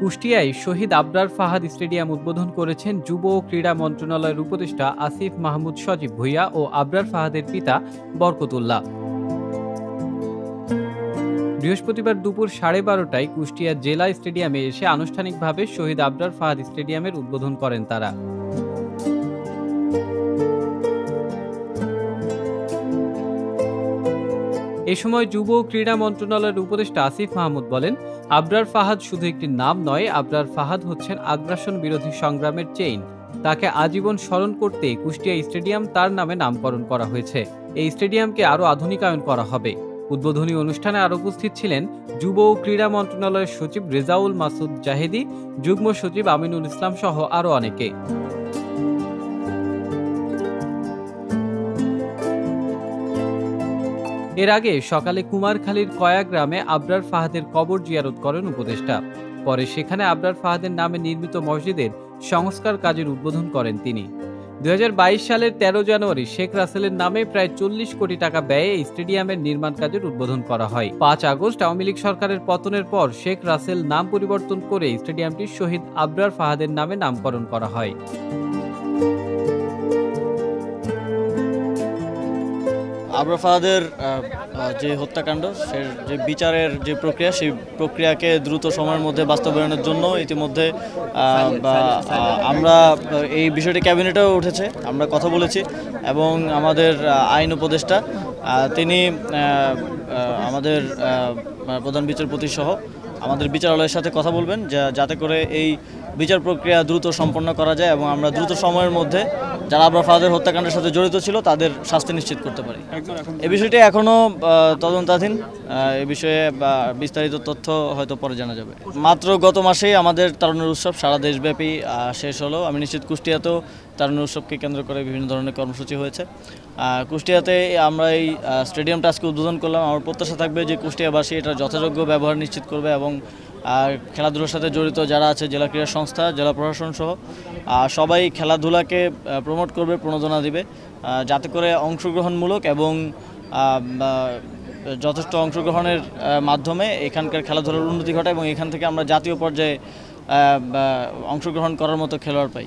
কুষ্টিয়ায় শহীদ Abrar Fahad stadium উদ্বোধন করেছেন যুব ও ক্রীড়া মন্ত্রণালয়ের উপদেষ্টা আসিফ মাহমুদ সজীব ভূঁইয়া ও আবরার ফাহাদের পিতা বরকতুল্লাহ। বৃহস্পতিবার দুপুর 12:30টায় কুষ্টিয়া জেলা স্টেডিয়ামে এসে আনুষ্ঠানিকভাবে শহীদ আবরার ফাহাদ স্টেডিয়ামের উদ্বোধন করেন তারা। এ সময় যুব ও ক্রীড়া মন্ত্রণালয়ের উপদেষ্টা আসিফ মাহমুদ বলেন, আবরার ফাহাদ শুধু একটি নাম নয়, আবরার ফাহাদ হচ্ছেন আগ্রাসন বিরোধী সংগ্রামের চেইন। তাকে আজীবন স্মরণ করতে কুষ্টিয়া স্টেডিয়াম তার নামে নামকরণ করা হয়েছে। এই স্টেডিয়ামকে আরও আধুনিকায়ন করা হবে। উদ্বোধনী অনুষ্ঠানে আরও উপস্থিত ছিলেন যুব ও ক্রীড়া মন্ত্রণালয়ের সচিব রেজাউল মাসুদ জাহেদি, যুগ্ম সচিব আমিনুল ইসলাম সহ আরও অনেকে। এর আগে সকালে কুমারখালীর কয়া গ্রামে আবরার ফাহাদের কবর জিয়ারত করেন উপদেষ্টা। পরে সেখানে আবরার ফাহাদের নামে নির্মিত মসজিদের সংস্কার কাজের উদ্বোধন করেন তিনি। 2022 সালের 13 জানুয়ারি শেখ রাসেলের নামে প্রায় 40 কোটি টাকা ব্যয়ে এই স্টেডিয়ামের নির্মাণ কাজের উদ্বোধন করা হয়। 5 আগস্ট আওয়ামী লীগ সরকারের পতনের পর শেখ রাসেল নাম পরিবর্তন করে স্টেডিয়ামটি শহীদ আবরার ফাহাদের নামে নামকরণ করা হয়। আবরার ফাহাদের যে হত্যাকাণ্ড, সে যে বিচারের যে প্রক্রিয়া, সেই প্রক্রিয়াকে দ্রুত সময়ের মধ্যে বাস্তবায়নের জন্য ইতিমধ্যে আমরা এই বিষয়টি ক্যাবিনেটেও উঠেছে, আমরা কথা বলেছি এবং আমাদের আইন উপদেষ্টা তিনি আমাদের প্রধান বিচারপতি সহ আমাদের বিচারালয়ের সাথে কথা বলবেন যাতে করে এই বিচার প্রক্রিয়া দ্রুত সম্পন্ন করা যায় এবং আমরা দ্রুত সময়ের মধ্যে যারা আবরার ফাহাদের হত্যাকাণ্ডের সাথে জড়িত ছিল তাদের শাস্তি নিশ্চিত করতে পারি। এই বিষয়টি এখনও তদন্তাধীন। এ বিষয়ে বিস্তারিত তথ্য হয়তো পরে জানা যাবে। মাত্র গত মাসেই আমাদের তারুণ্যের উৎসব সারা দেশব্যাপী শেষ হলো। আমি নিশ্চিত কুষ্টিয়াতেও তারুণ্যের উৎসবকে কেন্দ্র করে বিভিন্ন ধরনের কর্মসূচি হয়েছে। কুষ্টিয়াতে আমরা এই স্টেডিয়ামটা আজকে উদ্বোধন করলাম। আমার প্রত্যাশা থাকবে যে কুষ্টিয়াবাসী এটার যথাযোগ্য ব্যবহার নিশ্চিত করবে এবং খেলাধুলার সাথে জড়িত যারা আছে, জেলা ক্রীড়া সংস্থা, জেলা প্রশাসন সহ সবাই খেলাধুলাকে প্রমোট করবে, প্রণোদনা দিবে, যাতে করে অংশগ্রহণমূলক এবং যথেষ্ট অংশগ্রহণের মাধ্যমে এখানকার খেলাধুলার উন্নতি ঘটায় এবং এখান থেকে আমরা জাতীয় পর্যায়ে অংশগ্রহণ করার মতো খেলোয়াড় পাই।